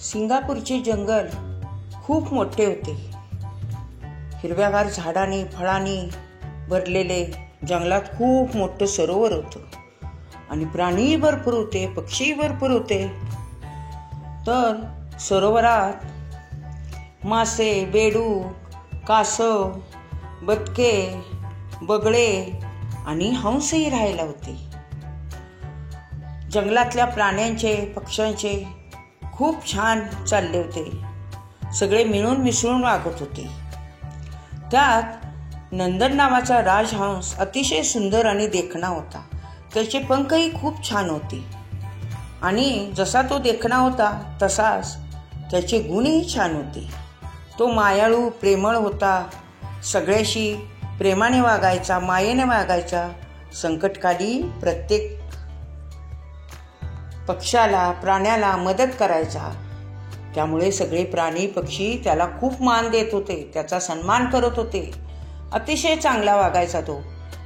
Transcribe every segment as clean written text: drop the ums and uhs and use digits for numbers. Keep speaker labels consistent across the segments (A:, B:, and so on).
A: सिंगापूरचे जंगल खूप मोठे होते. हिरव्यागार झाडांनी फळांनी भरलेले जंगलात खूप मोठं सरोवर होतं आणि प्राणीही भरपूर होते, पक्षीही भरपूर होते. तर सरोवरात मासे, बेडूक, कासव, बदके, बगळे आणि हंसही राहायला होते. जंगलातल्या प्राण्यांचे, पक्ष्यांचे खूप छान चालले होते. सगळे मिळून मिसळून वागत होते. त्यात नंदन नावाचा राजहंस अतिशय सुंदर आणि देखणा होता. त्याचे पंखही खूप छान होते आणि जसा तो देखणा होता तसाच त्याचे गुणही छान होते. तो मायाळू, प्रेमळ होता. सगळ्याशी प्रेमाने वागायचा, मायेने वागायचा. संकटकाली प्रत्येक पक्षाला, प्राण्याला मदत करायचा. त्यामुळे सगळे प्राणी, पक्षी त्याला खूप मान देत होते, त्याचा सन्मान करत होते. अतिशय चांगला वागायचा तो.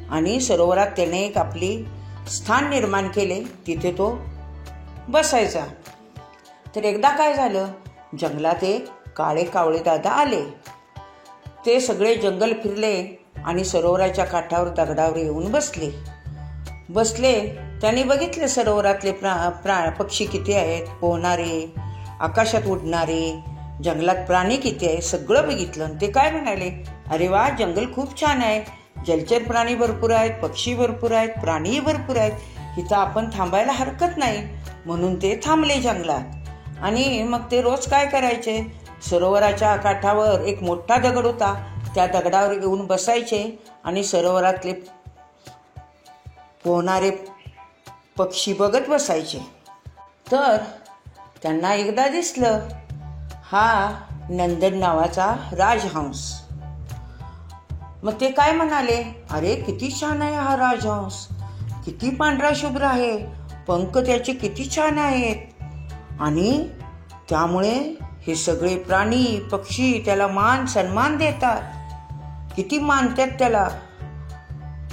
A: आणि सरोवरात त्याने एक आपली स्थान निर्माण केले, तिथे तो बसायचा. तर एकदा काय झालं, जंगलात एक काळे कावळे दादा आले. ते सगळे जंगल फिरले आणि सरोवराच्या काठावर दगडावर येऊन बसले. त्यांनी बघितले सरोवरातले पक्षी किती आहेत, पोहणारे, आकाशात उडणारे, जंगलात प्राणी किती आहे, सगळं बघितलं. ते काय म्हणाले, अरे वा, जंगल खूप छान आहे. जलचर प्राणी भरपूर आहेत, पक्षी भरपूर आहेत, प्राणीही भरपूर आहेत. इथं आपण थांबायला हरकत नाही. म्हणून ते थांबले जंगलात. आणि मग ते रोज काय करायचे, सरोवराच्या काठावर एक मोठा दगड होता, त्या दगडावर येऊन बसायचे आणि सरोवरातले पोहणारे पक्षी बघत बसायचे. तर त्यांना एकदा दिसलं, हा नंदन नावाचा राजहंस. मग ते काय म्हणाले, अरे किती छान आहे हा राजहंस, किती पांढरा शुभ्र आहे, पंख त्याचे किती छान आहेत. आणि त्यामुळे हे सगळे प्राणी, पक्षी त्याला मान सन्मान देतात, किती मानतात त्याला.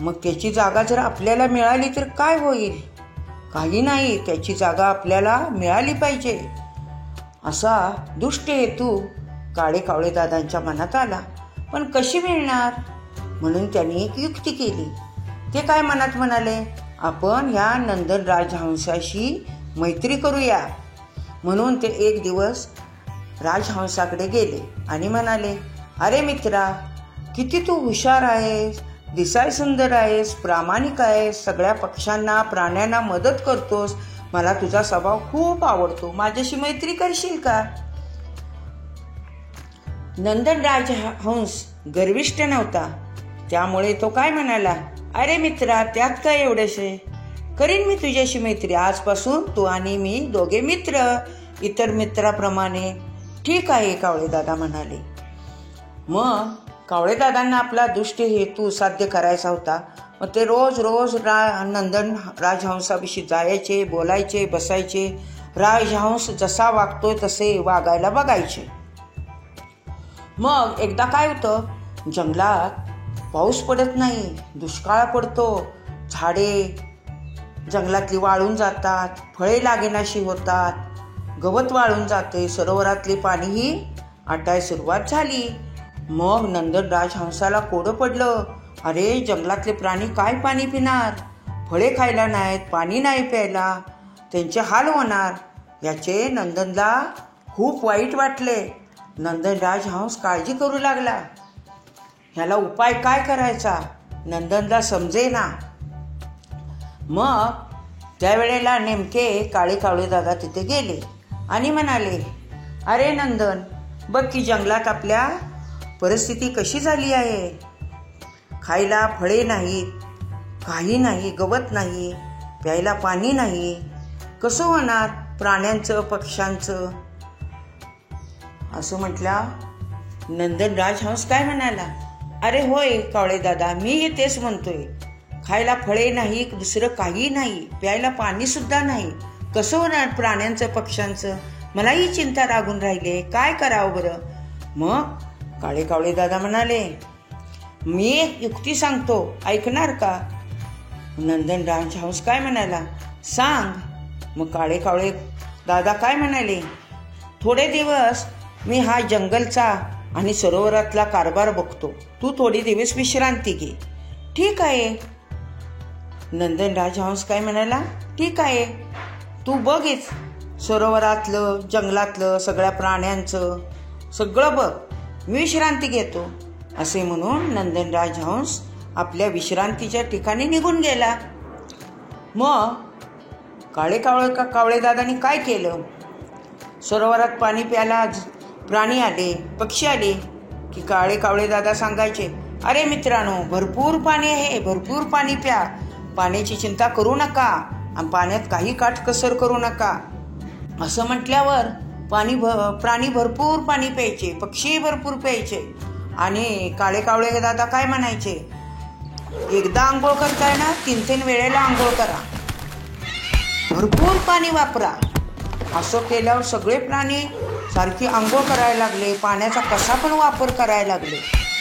A: मग त्याची जागा जर आपल्याला मिळाली तर काय होईल, काही नाही. त्याची जागा आपल्याला मिळाली पाहिजे, असा दुष्ट हेतू काळे कावळे दादांच्या मनात आला. पण कशी मिळणार, म्हणून त्यांनी एक युक्ती केली. ते काय मनात म्हणाले, आपण ह्या नंदन राजहंसाशी मैत्री करूया. म्हणून ते एक दिवस राजहंसाकडे गेले आणि म्हणाले, अरे मित्रा, किती तू हुशार आहेस, दिसाय सुंदर आहेस, प्रामाणिक आहेस, सगळ्या पक्ष्यांना, प्राण्यांना मदत करतोस, मला तुझा स्वभाव खूप आवडतो, माझ्याशी मैत्री करशील का. नंदन राजहंस गर्विष्ठ नव्हता. त्यामुळे तो काय म्हणाला, अरे मित्रा, त्यात काय एवढेसे, करीन मी तुझ्याशी मैत्री. आजपासून तू आणि मी दोघे मित्र, इतर मित्राप्रमाणे. ठीक आहे, कावळेदादा म्हणाले. मग कावळेदादांना आपला दुष्ट हेतू साध्य करायचा होता. मग ते रोज नंदन राजहंसाविषयी जायचे, बोलायचे, बसायचे. राजहंस जसा वागतोय तसे वागायला बघायचे. मग एकदा काय होतं, जंगलात पाऊस पडत नाही, दुष्काळ पडतो. झाडे जंगलातली वाळून जातात, फळे लागेनाशी होतात, गवत वाळून जाते, सरोवरातले पाणीही आटाय सुरुवात झाली. मग नंदन राजहंसाला कोडं पडलं, अरे जंगलातले प्राणी काय पाणी पिणार, फळे खायला नाहीत, पाणी नाही प्यायला, त्यांचे हाल होणार. याचे नंदनला खूप वाईट वाटले. नंदन राजहंस काळजी करू लागला, ह्याला उपाय काय करायचा नंदनला समजेना. मग त्यावेळेला नेमके काळे कावळे दादा तिथे गेले आणि म्हणाले, अरे नंदन, बघ की जंगलात आपल्या परिस्थिती कशी झाली आहे. खायला फळे नाहीत, काही नाही, गवत नाही, प्यायला पाणी नाही, कसं होणार प्राण्यांचं, पक्ष्यांचं. असं म्हटलं. नंदन राजहंस काय म्हणाला, अरे होय कावळे दादा, मी तेच म्हणतोय. खायला फळे नाही, दुसरं काही नाही, प्यायला पाणी सुद्धा नाही, कसं होणार प्राण्यांचं, पक्ष्यांचं. मलाही चिंता लागून राहिली, काय करावं बरं. मग काळे कावळे दादा म्हणाले, मी एक युक्ती सांगतो, ऐकणार का. नंदन राजहंस काय म्हणाला, सांग. मग काळे कावळे दादा काय म्हणाले, थोडे दिवस मी हा जंगलचा आणि सरोवरातला कारभार बघतो. तू थोडे दिवस विश्रांती घे. ठीक आहे. नंदन राजहंस काय म्हणाला, ठीक आहे, तू बघीच सरोवरातलं, जंगलातलं, सगळ्या प्राण्यांचं सगळं बघ, मी विश्रांती घेतो. असे म्हणून नंदन राजहंस आपल्या विश्रांतीच्या ठिकाणी निघून गेला. मग कावळे दादानी काय केलं? सरोवरात पाणी प्यायला प्राणी आले, पक्षी आले की कावळे दादा सांगायचे, अरे मित्रांनो, भरपूर पाणी आहे, भरपूर पाणी प्या, पाण्याची चिंता करू नका आणि पाण्यात काही काटकसर करू नका. असं म्हटल्यावर प्राणी भरपूर पाणी प्यायचे, पक्षी भरपूर प्यायचे. आणि कावळे दादा काय म्हणायचे, एकदा आंघोळ करताय ना, 3-3 वेळेला आंघोळ करा, भरपूर पाणी वापरा. असं केल्यावर सगळे प्राणी सारखी आंघोळ करायला लागले, पाण्याचा कसा पण वापर करायला लागले.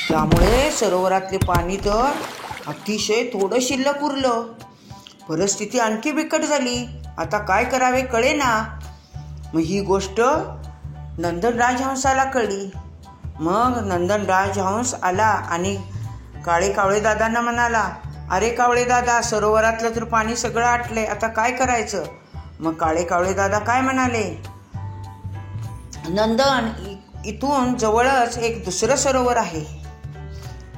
A: त्यामुळे सरोवरातले पाणी तर अतिशय थोडं शिल्लक उरलं. परिस्थिती आणखी बिकट झाली. आता काय करावे कळेना. मग ही गोष्ट नंदन राजहंसाला कळली. मग नंदन राजहंस आला आणि कावळे दादांना म्हणाला, अरे कावळे दादा, सरोवरातलं तर पाणी सगळं आटलंय, आता काय करायचं? मग कावळे दादा काय म्हणाले, नंदन, इथून जवळच एक दुसरं सरोवर आहे,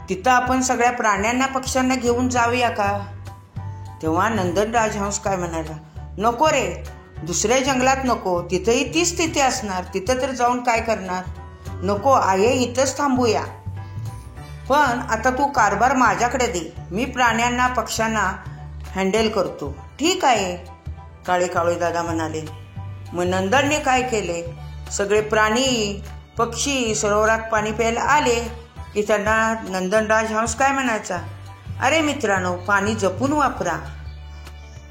A: तिथं आपण सगळ्या प्राण्यांना, पक्ष्यांना घेऊन जाऊया का? तेव्हा नंदन राजहंस काय म्हणाला, नको रे, दुसऱ्या जंगलात नको, तिथंही तीच स्थिती असणार, तिथं तर जाऊन काय करणार, नको आहे, इथंच थांबूया. पण आता तू कारभार माझ्याकडे दे, मी प्राण्यांना, पक्ष्यांना हँडल करतो. ठीक आहे, कावळे दादा म्हणाले. मग नंदनने काय केले, सगळे प्राणी, पक्षी सरोवरात पाणी प्यायला आले की त्यांना नंदन राजहंस काय म्हणायचा, अरे मित्रांनो, पाणी जपून वापरा,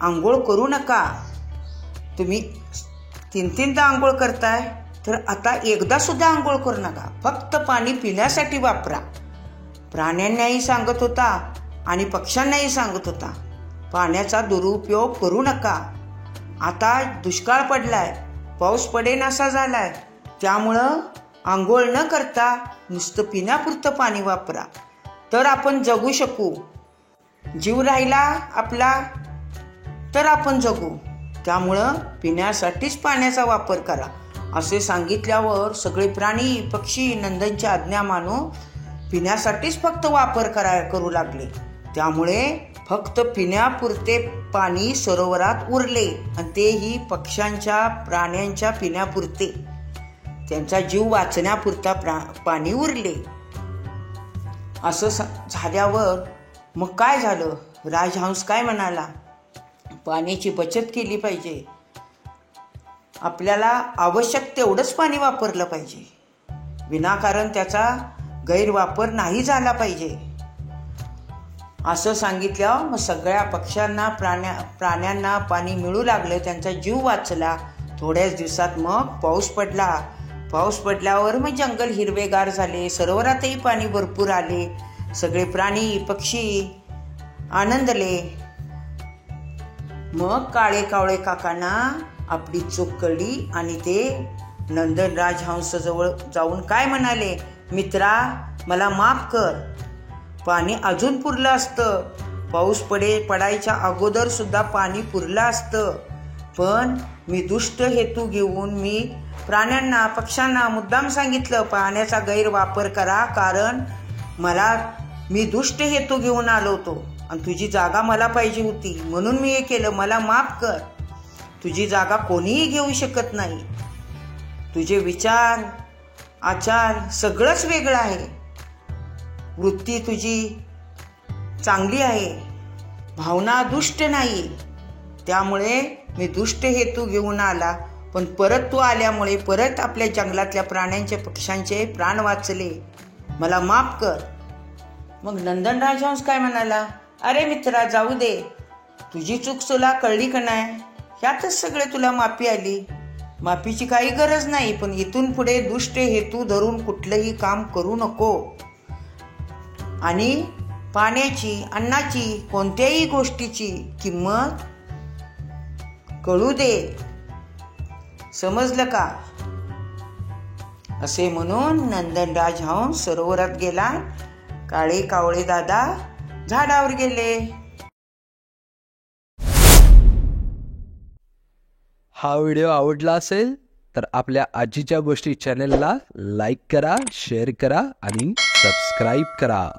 A: आंघोळ करू नका. तुम्ही 3-3दा आंघोळ करताय तर आता एकदा सुद्धा आंघोळ करू नका, फक्त पाणी पिण्यासाठी वापरा. प्राण्यांनाही सांगत होता आणि पक्ष्यांनाही सांगत होता, पाण्याचा दुरुपयोग करू नका. आता दुष्काळ पडलाय, पाऊस पडेनासा झालाय, त्यामुळं आंघोळ न करता नुसतं पिण्यापुरतं पाणी वापरा, तर आपण जगू शकू. जीव राहिला आपला तर आपण जगू. त्यामुळं पिण्यासाठीच पाण्याचा वापर करा. असे सांगितल्यावर सगळे प्राणी, पक्षी नंदनची आज्ञा मानून पिण्यासाठीच फक्त वापर करू लागले. त्यामुळे फक्त पिण्यापुरते पाणी सरोवरात उरले आणि तेही पक्ष्यांच्या, प्राण्यांच्या पिण्यापुरते, त्यांचा जीव वाचण्यापुरता पाणी उरले. असं झाल्यावर मग काय झालं, राजहंस काय म्हणाला, पाण्याची बचत केली पाहिजे, आपल्याला आवश्यक तेवढंच पाणी वापरलं पाहिजे, विनाकारण त्याचा गैरवापर नाही झाला पाहिजे. असं सांगितलं. मग सगळ्या पक्ष्यांना, प्राण्यांना पाणी मिळू लागलं, त्यांचा जीव वाचला. थोड्याच दिवसात मग पाऊस पडला. पाऊस पडल्यावर मग जंगल हिरवेगार झाले, सरोवरातही पाणी भरपूर आले, सगळे प्राणी, पक्षी आनंदले. मग कावळे काकांना आपली चूक कळली आणि ते नंदन राजहंस जवळ जाऊन काय म्हणाले, मित्रा, मला माफ कर, पाणी अजून पुरलं असतं, पाऊस पडायच्या अगोदर सुद्धा पाणी पुरलं असतं, पण मी दुष्ट हेतू घेऊन मी प्राण्यांना, पक्ष्यांना मुद्दाम सांगितलं पाण्याचा गैरवापर करा, कारण मी दुष्ट हेतू घेऊन आलो होतो आणि तुझी जागा मला पाहिजे होती, म्हणून मी हे केलं, मला माफ कर. तुझी जागा कोणीही घेऊ शकत नाही. तुझे विचार, आचार सगळंच वेगळं आहे, वृत्ती तुझी चांगली आहे, भावना दुष्ट नाही. त्यामुळे मी दुष्ट हेतू घेऊन आला, पण परत तू आल्यामुळे परत आपल्या जंगलातल्या प्राण्यांचे, पक्ष्यांचे प्राण वाचले, मला माफ कर. मग नंदन राजहंस काय म्हणाला, अरे मित्रा, जाऊ दे, तुझी चूक तुला कळली का नाही, ह्यातच सगळे तुला माफी आली, माफीची काही गरज नाही, पण इथून पुढे दुष्ट हेतू धरून कुठलंही काम करू नको आणि पाण्याची, अन्नाची, कोणत्याही गोष्टीची किंमत कळू दे, समजलं का? असे म्हणून नंदनराज हंस सरोवरात गेला. काळे कावळे दादा झाडावर गेले.
B: हा व्हिडिओ आवडला असेल तर आपल्या आजीच्या गोष्टी चॅनलला लाईक करा, शेअर करा आणि सबस्क्राईब करा.